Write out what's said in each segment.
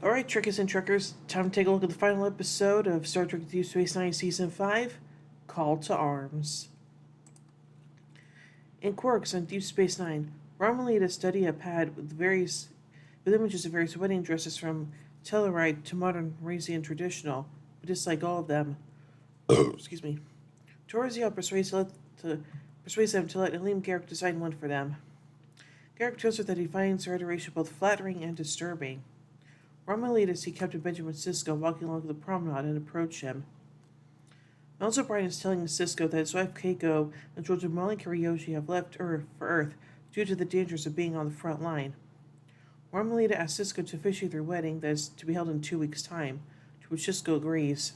Alright, Trekkers and Trekkers, time to take a look at the final episode of Star Trek Deep Space Nine Season 5, Call to Arms. In Quarks on Deep Space Nine, Romulita study a pad with images of various wedding dresses from Telluride to modern Rasian traditional, but just like all of them. Excuse me. Torazio persuades them to let Aleem Garrick design one for them. Garrick tells her that he finds her adoration both flattering and disturbing. Romulita see Captain Benjamin Sisko walking along the promenade and approach him. Miles O'Brien is telling Sisko that his wife Keiko and children Molly and Kiriyoshi have left Earth for Earth due to the dangers of being on the front line. Romulita asks Sisko to officiate their wedding that is to be held in 2 weeks' time, to which Sisko agrees.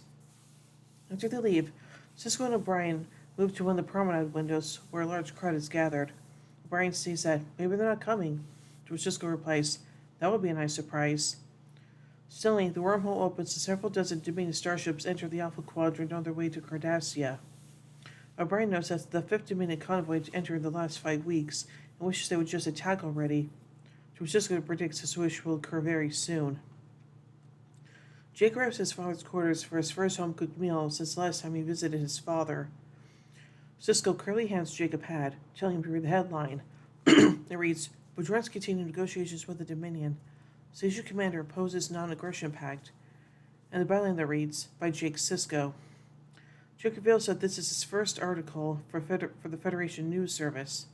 After they leave, Sisko and O'Brien move to one of the promenade windows where a large crowd is gathered. O'Brien says that maybe they're not coming, to which Sisko replies, "That would be a nice surprise." Suddenly, the wormhole opens and several dozen Dominion starships enter the Alpha Quadrant on their way to Cardassia. O'Brien notes that the 5th Dominion convoy entered in the last 5 weeks and wishes they would just attack already, to which Sisko predicts this wish will occur very soon. Jake arrives at his father's quarters for his first home-cooked meal since the last time he visited his father. Sisko currently hands Jake a pad, telling him to read the headline. It reads, "Bajorans continue negotiations with the Dominion. Station Commander opposes non-aggression pact," and the byline that reads, "By Jake Sisko." Jake reveals that this is his first article for the Federation News Service.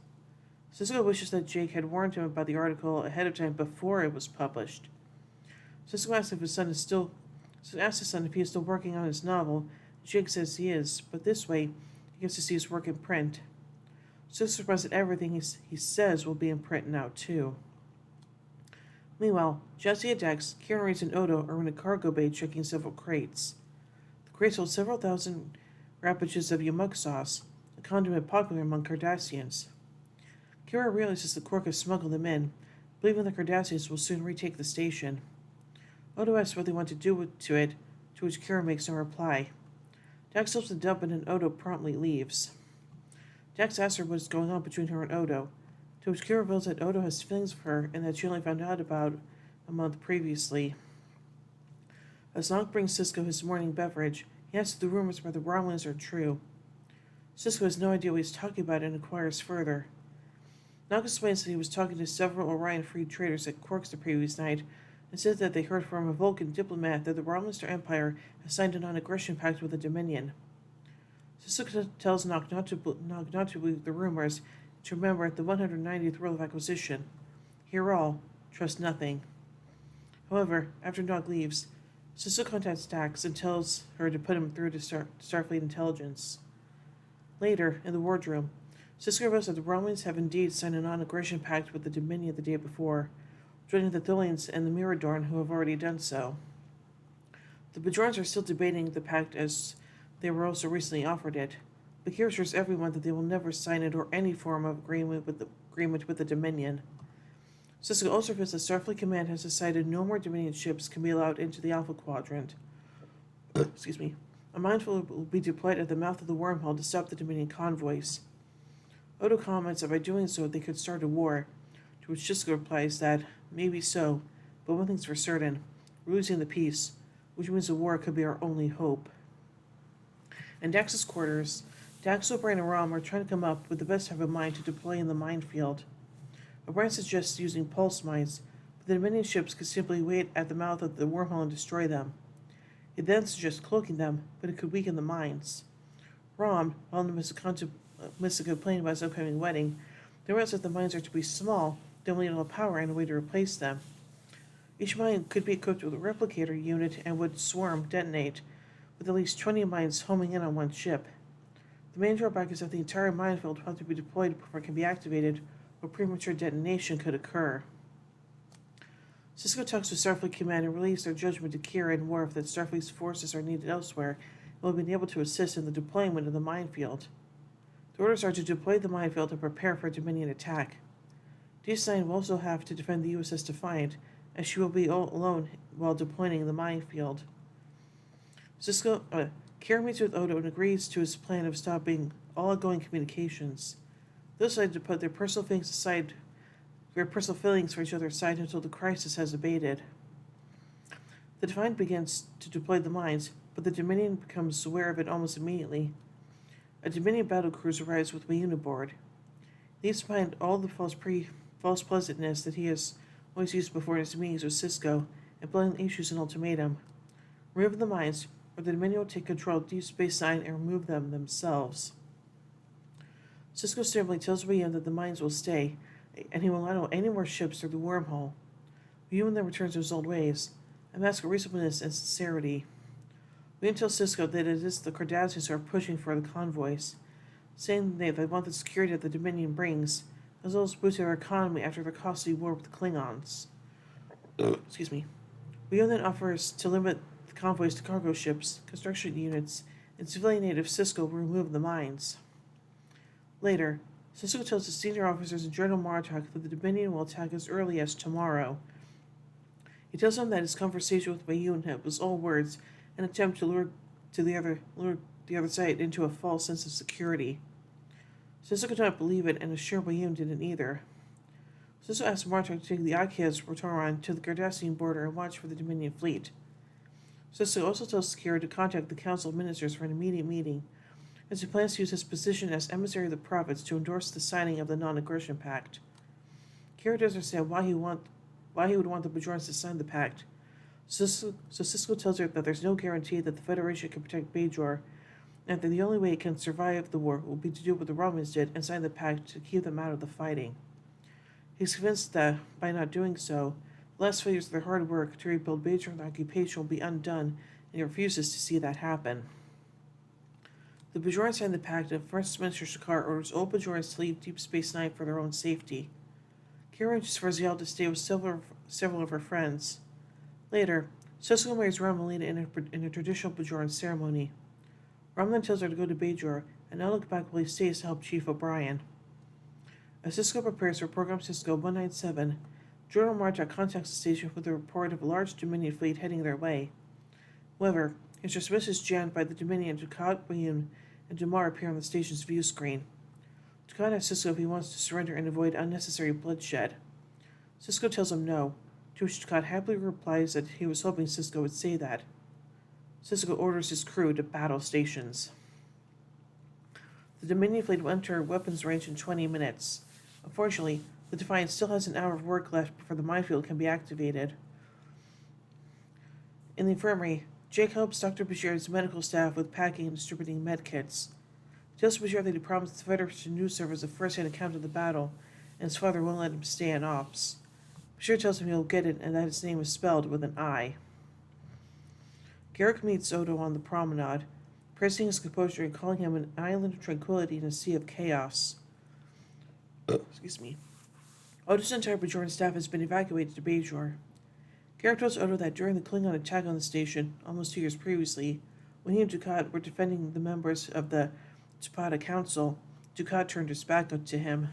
Sisko wishes that Jake had warned him about the article ahead of time before it was published. Sisko asks his son if he is still working on his novel. Jake says he is, but this way he gets to see his work in print. Sisko surprised that everything he says will be in print now too. Meanwhile, Jesse and Dax, Kieran Reeves, and Odo are in a cargo bay checking several crates. The crates hold several thousand wrappages of yamuk sauce, a condiment popular among Cardassians. Kira realizes the Quark has smuggled them in, believing the Cardassians will soon retake the station. Odo asks what they want to do to it, to which Kira makes no reply. Dax helps them dump it and Odo promptly leaves. Dax asks her what is going on between her and Odo, to which Kira reveals that Odo has feelings for her and that she only found out about a month previously. As Nog brings Sisko his morning beverage, he asks if the rumors about the Romulans are true. Sisko has no idea what he's talking about and inquires further. Nog explains that he was talking to several Orion Free traders at Quarks the previous night and said that they heard from a Vulcan diplomat that the Romulan Empire has signed a non-aggression pact with the Dominion. Sisko tells Nog not to believe the rumors, to remember the 190th rule of acquisition. Hear all, trust nothing. However, after Nog leaves, Sisko contacts Dax and tells her to put him through to Starfleet Intelligence. Later, in the wardroom, Sisko reveals that the Romulans have indeed signed a non-aggression pact with the Dominion the day before, joining the Tholians and the Miradorn who have already done so. The Bajorans are still debating the pact as they were also recently offered it, but Kira assures everyone that they will never sign it or any form of agreement with the Dominion. Sisko also reveals that Starfleet Command has decided no more Dominion ships can be allowed into the Alpha Quadrant. Excuse me. A minefield will be deployed at the mouth of the wormhole to stop the Dominion convoys. Odo comments that by doing so they could start a war, to which Sisko replies that, maybe so, but one thing's for certain, we're losing the peace, which means the war could be our only hope. In Dax's quarters, Dax, O'Brien, and Rom are trying to come up with the best type of mine to deploy in the minefield. O'Brien suggests using pulse mines, but the Dominion ships could simply wait at the mouth of the wormhole and destroy them. He then suggests cloaking them, but it could weaken the mines. Rom, while in the midst of complaining about his upcoming wedding, realizes that the mines are to be small, they will need all the power and a way to replace them. Each mine could be equipped with a replicator unit and would detonate, with at least 20 mines homing in on one ship. The main drawback is that the entire minefield will have to be deployed before it can be activated, or premature detonation could occur. Sisko talks to Starfleet Command and relays their judgment to Kira and Worf that Starfleet's forces are needed elsewhere and will be able to assist in the deployment of the minefield. The orders are to deploy the minefield and prepare for a Dominion attack. DS9 will also have to defend the USS Defiant, as she will be all alone while deploying the minefield. Kira meets with Odo and agrees to his plan of stopping all outgoing communications. They decide to put their personal feelings for each other aside until the crisis has abated. The Defiant begins to deploy the mines, but the Dominion becomes aware of it almost immediately. A Dominion battle cruiser arrives with Mayun aboard. Leaves behind all the false pleasantness that he has always used before in his meetings with Cisco, and bluntly issues an ultimatum: remove the mines, or the Dominion will take control of Deep Space Nine and remove them themselves. Cisco sternly tells Mayun that the mines will stay, and he will not allow any more ships through the wormhole. Mayun then returns to his old ways, a mask of reasonableness and sincerity. Mayun tells Cisco that it is the Cardassians who are pushing for the convoys, saying they want the security that the Dominion brings, as well as boost their economy after their costly war with the Klingons. Excuse me. Mayun then offers to limit the convoys to cargo ships, construction units, and civilian aid if Cisco will remove the mines. Later, Cisco tells the senior officers and General Martok that the Dominion will attack as early as tomorrow. He tells them that his conversation with Mayun was all words, an attempt to lure the other side into a false sense of security. Cisco could not believe it, and is sure Mayun didn't either. Cisco asks Martok to take the Akhiaz Rotoran to the Cardassian border and watch for the Dominion fleet. Cisco also tells Kira to contact the Council of Ministers for an immediate meeting, as he plans to use his position as emissary of the prophets to endorse the signing of the Non-Aggression Pact. Kira doesn't understand why he would want the Bajorans to sign the pact. So Cisco tells her that there's no guarantee that the Federation can protect Bajor, and that the only way it can survive the war will be to do what the Romans did and sign the pact to keep them out of the fighting. He's convinced that, by not doing so, the last failures of their hard work to rebuild Bajor and the occupation will be undone, and he refuses to see that happen. The Bajorans sign the pact, and First Minister Shakar orders all Bajorans to leave Deep Space Nine for their own safety. Kira arranges for Zial to stay with several of her friends. Later, Cisco marries Romalina in a traditional Bajoran ceremony. Rom then tells her to go to Bajor and not look back while he stays to help Chief O'Brien. As Cisco prepares for Program Cisco 197, General Martok contacts the station with a report of a large Dominion fleet heading their way. However, his dismissal is jammed by the Dominion. Dukat, Mayun, and Damar appear on the station's view screen. Dukat asks Cisco if he wants to surrender and avoid unnecessary bloodshed. Cisco tells him no, to which Dukat happily replies that he was hoping Cisco would say that. Cisco orders his crew to battle stations. The Dominion fleet will enter weapons range in 20 minutes. Unfortunately, the Defiant still has an hour of work left before the minefield can be activated. In the infirmary, Jake helps Dr. Bashir's medical staff with packing and distributing medkits. He tells Bashir that he promised the Federation news service a first-hand account of the battle, and his father won't let him stay in ops. Bashir tells him he'll get it and that his name is spelled with an I. Garrick meets Odo on the promenade, praising his composure and calling him an island of tranquility in a sea of chaos. Excuse me. Odo's entire Bajoran staff has been evacuated to Bajor. Garrick tells Odo that during the Klingon attack on the station, almost 2 years previously, when he and Dukat were defending the members of the Zapata Council, Dukat turned his back to him.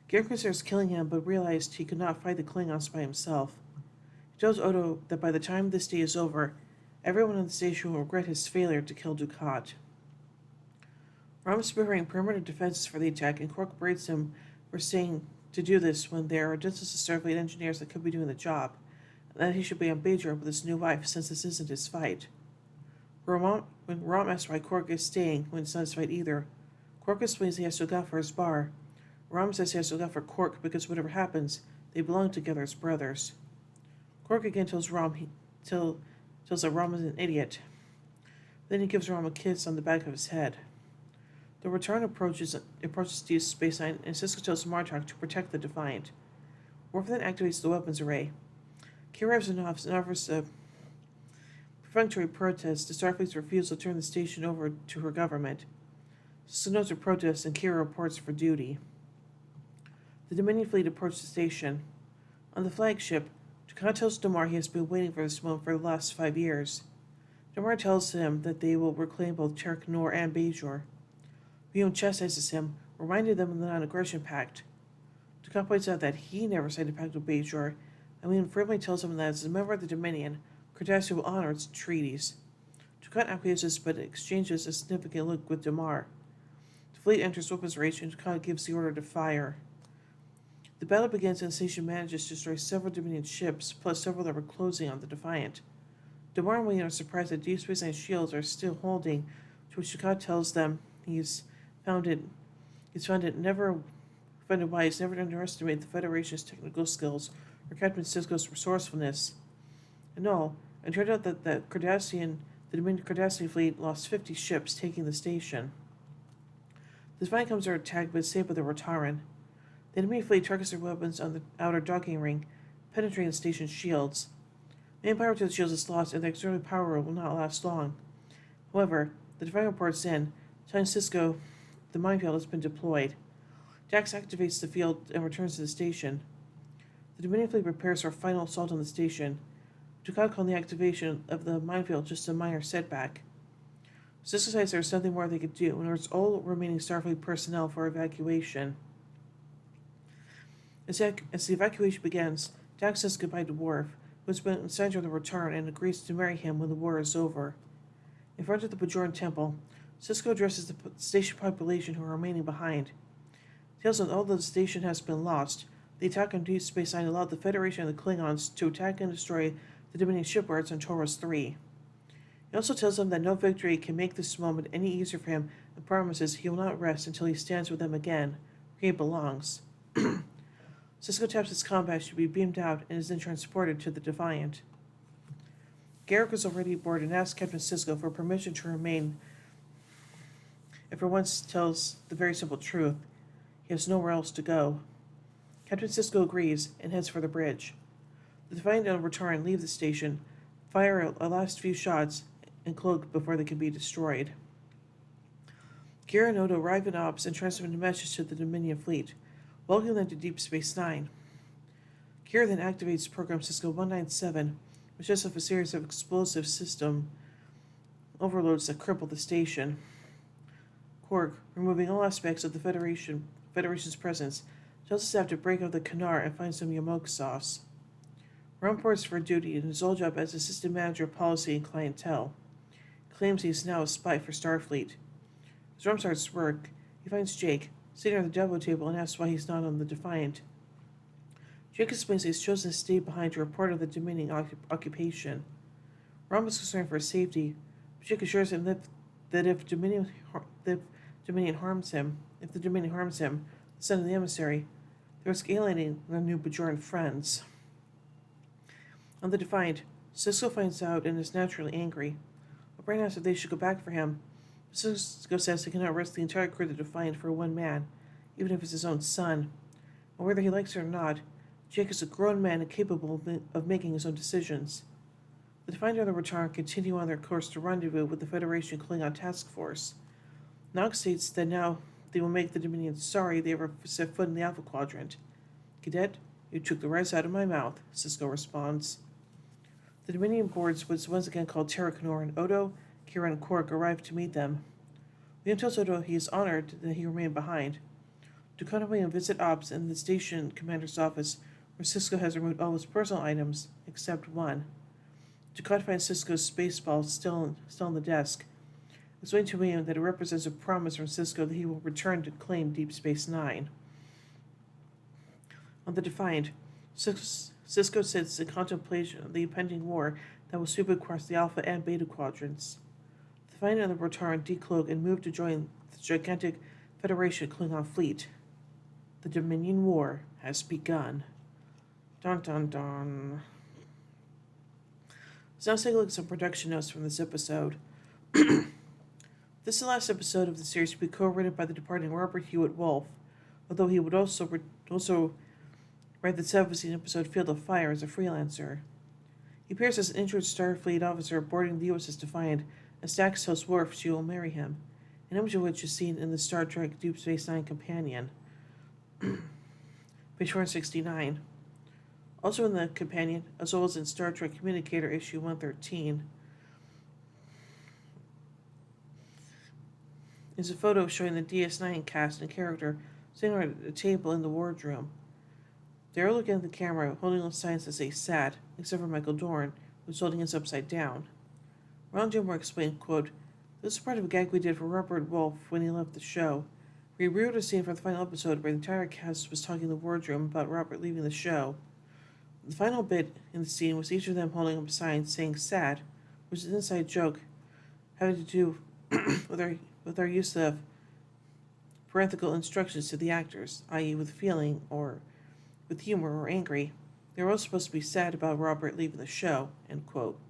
Garrick considers killing him, but realized he could not fight the Klingons by himself. He tells Odo that by the time this day is over, everyone on the station will regret his failure to kill Dukat. Rom is preparing perimeter defenses for the attack, and Quark berates him for saying to do this when there are dozens of Starfleet engineers that could be doing the job, and that he should be on Bajor with his new wife since this isn't his fight. When Rom asks why Quark is staying when it's not his fight either, Quark explains he has to look out for his bar. Rom says he has to look out for Quark because whatever happens, they belong together as brothers. Quark again tells that Rom is an idiot. Then he gives Rom a kiss on the back of his head. The Return approaches Deep Space Nine, and Cisco tells Martok to protect the Defiant. Worf then activates the weapons array. Kira arrives in office and offers a perfunctory protest to Starfleet's refusal to turn the station over to her government. Cisco notes her protest, and Kira reports for duty. The Dominion fleet approaches the station. On the flagship, Dukat tells Damar he has been waiting for this moment for the last 5 years. Damar tells him that they will reclaim both Terk Nor and Bajor. Vion chastises him, reminding them of the Non-Aggression Pact. Dukat points out that he never signed a pact with Bajor, and Vion firmly tells him that as a member of the Dominion, Cardassia will honor its treaties. Dukat acquiesces but exchanges a significant look with Damar. The fleet enters weapons range, and Dukat gives the order to fire. The battle begins and the station manages to destroy several Dominion ships, plus several that were closing on the Defiant. Damar and William are surprised that Deep Space Nine's shields are still holding, to which Ducat tells them found it found it wise never to underestimate the Federation's technical skills or Captain Sisko's resourcefulness. And all, it turned out that the Dominion Cardassian fleet lost 50 ships taking the station. The Defiant comes under attack but is saved by the Rotaran. The enemy fleet targets their weapons on the outer docking ring, penetrating the station's shields. Main power to the shields is lost, and the auxiliary power will not last long. However, the Defiant reports in, telling Sisko the minefield has been deployed. Dax activates the field and returns to the station. The Dominion fleet prepares for a final assault on the station. Dukat called the activation of the minefield just a minor setback. Sisko decides there is nothing more they could do and orders all remaining Starfleet personnel for evacuation. As the evacuation begins, Dax says goodbye to Worf, who has been assigned to the return and agrees to marry him when the war is over. In front of the Bajoran temple, Sisko addresses the station population who are remaining behind. He tells them that although the station has been lost, the attack on Deep Space Nine allowed the Federation and the Klingons to attack and destroy the Dominion shipyards on Taurus 3. He also tells them that no victory can make this moment any easier for him and promises he will not rest until he stands with them again, where he belongs. Sisko taps his combat to be beamed out and is then transported to the Defiant. Garrick is already aboard and asks Captain Sisko for permission to remain, and for once tells the very simple truth. He has nowhere else to go. Captain Sisko agrees and heads for the bridge. The Defiant and Return leave the station, fire a last few shots, and cloak before they can be destroyed. Kira and Odo arrive in Ops and transmit a message to the Dominion fleet, welcoming them to Deep Space Nine. Kira then activates Program Sisko 197, which sets off a series of explosive system overloads that cripple the station. Quark, removing all aspects of the Federation's presence, tells us to have to break out the Kanar and find some Yamok sauce. Ron reports for duty in his old job as Assistant Manager of Policy and Clientele. He claims he is now a spy for Starfleet. As Ron starts work, he finds Jake, sitting at the Jabbo table, and asks why he's not on the Defiant. Jake explains that he's chosen to stay behind to report on the Dominion occupation. Ron is concerned for his safety, but Jake assures him that if the Dominion harms him, the son of the emissary, they risk alienating their new Bajoran friends. On the Defiant, Sisko finds out and is naturally angry. O'Brien asks if they should go back for him. Sisko says he cannot risk the entire crew of the Defiant for one man, even if it's his own son. And whether he likes it or not, Jake is a grown man and capable of making his own decisions. The Defiant and the Return continue on their course to rendezvous with the Federation Klingon Task Force. Nog states that now they will make the Dominion sorry they ever set foot in the Alpha Quadrant. Cadet, you took the rice out of my mouth, Sisko responds. The Dominion boards was once again called Terra Canor, and Odo, Kira, and Quark arrived to meet them. William tells Odo he is honored that he remained behind. Dukat and William visit Ops in the station commander's office, where Sisko has removed all his personal items, except one. Dukat finds Sisko's space ball still on the desk. Explaining to William that it represents a promise from Sisko that he will return to claim Deep Space Nine. On the Defiant, Sisko sits in contemplation of the impending war that will sweep across the Alpha and Beta quadrants. The Defiant and the Rotaran decloak and move to join the gigantic Federation Klingon fleet. The Dominion War has begun. Dun dun dun. So now let's take a look at some production notes from this episode. This is the last episode of the series to be co-written by the departing Robert Hewitt Wolf, although he would also write the 17th episode Field of Fire as a freelancer. He appears as an injured Starfleet officer boarding the USS Defiant, and Dax tells Worf she will marry him, an image of which is seen in the Star Trek Deep Space Nine companion. Page 469. Also in the companion, as well as in Star Trek Communicator issue 113, is a photo showing the DS9 cast and character sitting at a table in the wardroom. They are looking at the camera, holding those signs that say SAT, except for Michael Dorn, who's holding his upside down. Ron Gilmore explained, quote, "This is part of a gag we did for Robert Wolf when he left the show. We rewrote a scene for the final episode where the entire cast was talking in the wardroom about Robert leaving the show. The final bit in the scene was each of them holding up a sign saying sad, which is an inside joke having to do with our use of parenthetical instructions to the actors, i.e., with feeling or with humor or angry. They were all supposed to be sad about Robert leaving the show. End quote.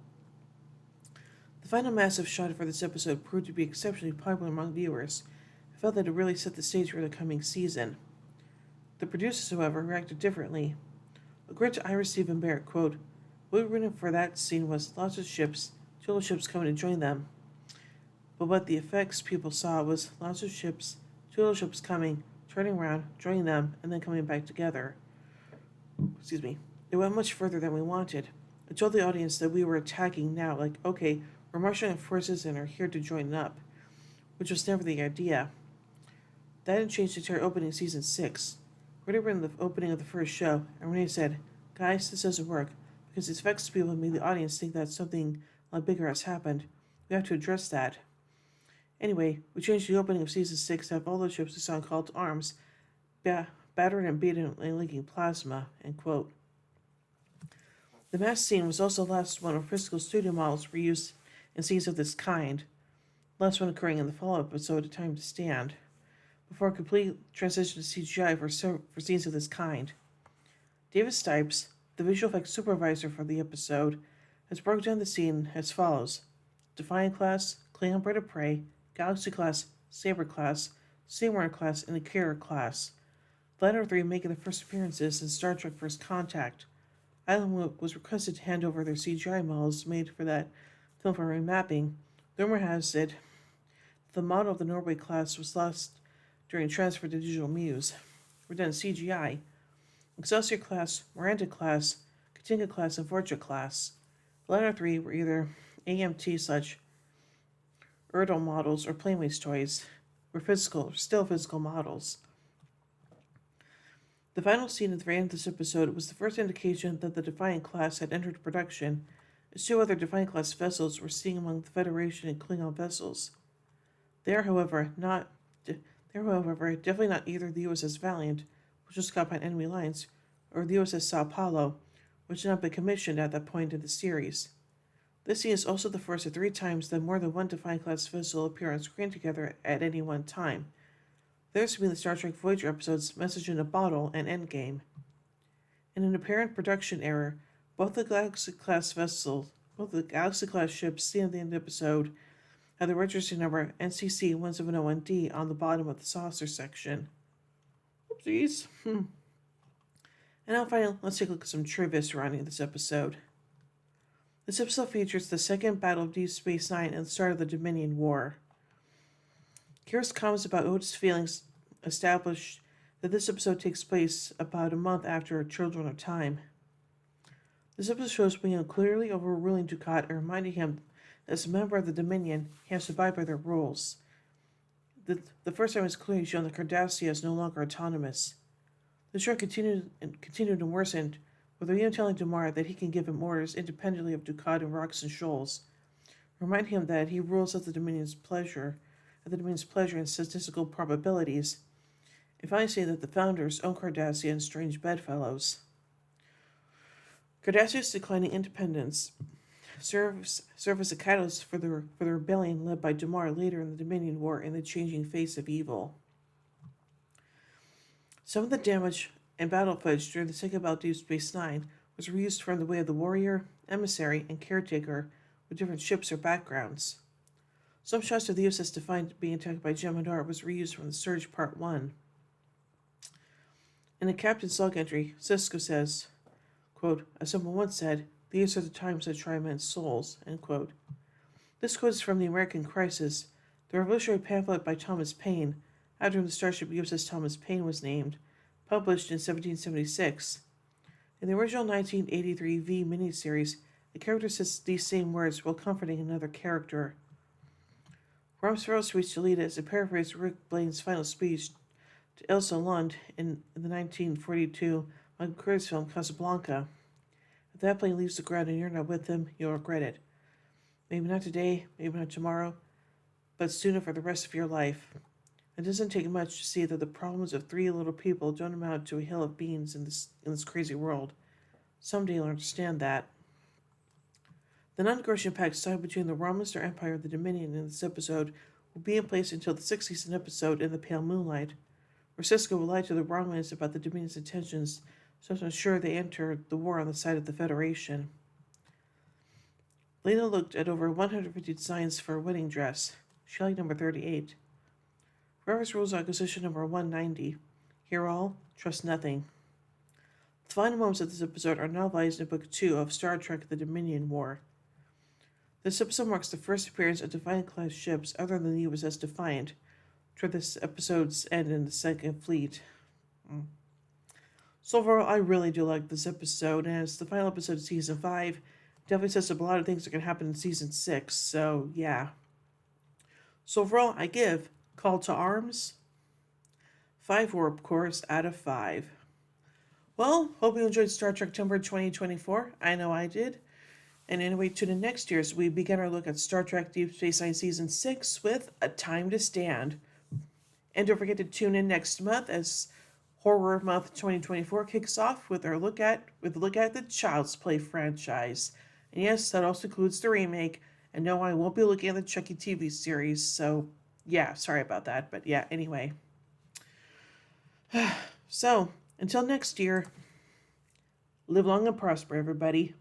The final massive shot for this episode proved to be exceptionally popular among viewers. I felt that it really set the stage for the coming season. The producers, however, reacted differently. According to Ira Stephen Barrett, quote, "What we written for that scene was lots of ships, two little ships coming to join them. But what the effects people saw was lots of ships, two little ships coming, turning around, joining them, and then coming back together. Excuse me. It went much further than we wanted. It told the audience that we were attacking now, like, okay, we're marshalling forces and are here to join up, which was never the idea. That had changed the entire opening season 6. Renee were in the opening of the first show, and Renee said, guys, this doesn't work, because it affects people and made the audience think that something a lot bigger has happened. We have to address that. Anyway, we changed the opening of season 6 to have all those ships we saw in Call to Arms battered and beaten and leaking plasma, end quote. The mass scene was also the last one where physical studio models were used in scenes of this kind, last one occurring in the follow-up episode, A Time to Stand, before a complete transition to CGI for scenes of this kind. David Stipes, the visual effects supervisor for the episode, has broken down the scene as follows. Defiant class, Klingon Bird of Prey, Galaxy class, Saber class, Seymour class, and the Carrier class. The latter three making their first appearances in Star Trek First Contact. Island was requested to hand over their CGI models made for that film for remapping. The rumor has it the model of the Norway class was lost during transfer to Digital Muse. Were done CGI. Excelsior class, Miranda class, Katinka class, and Vorcha class. The latter three were either AMT/Erdl models or Planeways toys, still physical models. The final scene at the very end of this episode was the first indication that the Defiant class had entered production, as 2 other Defiant class vessels were seen among the Federation and Klingon vessels. They are, however, definitely not either the USS Valiant, which was caught by enemy lines, or the USS Sao Paulo, which had not been commissioned at that point in the series. This scene is also the first of 3 times that more than one Defiant class vessel appear on screen together at any one time. There's been the Star Trek Voyager episodes Message in a Bottle and Endgame. In an apparent production error, both the Galaxy class ships seen at the end of the episode have the registry number NCC-1701D on the bottom of the saucer section. Oopsies. And now finally, let's take a look at some trivia surrounding this episode. This episode features the second Battle of Deep Space Nine and the start of the Dominion War. Kira's comments about Otis' feelings establish that this episode takes place about a month after Children of Time. This episode shows William clearly overruling Dukat and reminding him that as a member of the Dominion, he has to abide by their rules. The first time it's clearly shown that Cardassia is no longer autonomous. The show continued and worsened, with William telling Damar that he can give him orders independently of Dukat and Rox and Shoals, reminding him that he rules at the Dominion's pleasure and statistical probabilities, and finally saying that the founders own Cardassia and strange bedfellows. Cardassia's declining independence serves as a catalyst for the rebellion led by Damar later in the Dominion War and the changing face of evil. Some of the damage and battle footage during the second battle of Deep Space Nine was reused from the way of the Warrior, Emissary, and Caretaker with different ships or backgrounds. Some shots of the USS Defiant being attacked by Jem'Hadar was reused from the Surge Part 1. In a Captain's log entry, Sisko says, quote, as someone once said, these are the times that try men's souls, end quote. This quote is from The American Crisis, the revolutionary pamphlet by Thomas Paine, after whom the starship USS Thomas Paine was named, published in 1776. In the original 1983 V miniseries, the character says these same words while comforting another character. Rumsfeld's speech to Lita is a paraphrase of Rick Blaine's final speech to Elsa Lund in the 1942 Michael Curtis film Casablanca. If that plane leaves the ground and you're not with him, you'll regret it. Maybe not today, maybe not tomorrow, but sooner for the rest of your life. It doesn't take much to see that the problems of three little people don't amount to a hill of beans in this crazy world. Someday you'll understand that. The non-negotiation pact signed between the Romulan Empire and the Dominion in this episode will be in place until the sixth season episode In the Pale Moonlight, where Cisco will lie to the Romulans about the Dominion's intentions so to ensure they enter the war on the side of the Federation. Lena looked at over 150 designs for a wedding dress. She liked number 38. Robert's Rules Acquisition number 190. Hear all, trust nothing. The final moments of this episode are novelized in Book 2 of Star Trek The Dominion War. This episode marks the first appearance of Defiant-class ships other than the USS Defiant, toward this episode's end in the Second Fleet. So overall, I really do like this episode, and it's the final episode of Season 5. Definitely sets up a lot of things that can happen in Season 6, so yeah. So overall, I give Call to Arms 5 warp cores out of 5. Well, hope you enjoyed Star Trektember 2024. I know I did. And anyway, tune in next year as we begin our look at Star Trek Deep Space Nine Season 6 with A Time to Stand. And don't forget to tune in next month as Horror Month 2024 kicks off with a look at the Child's Play franchise. And yes, that also includes the remake. And no, I won't be looking at the Chucky TV series, so yeah, sorry about that. But yeah, anyway. So, until next year, live long and prosper, everybody.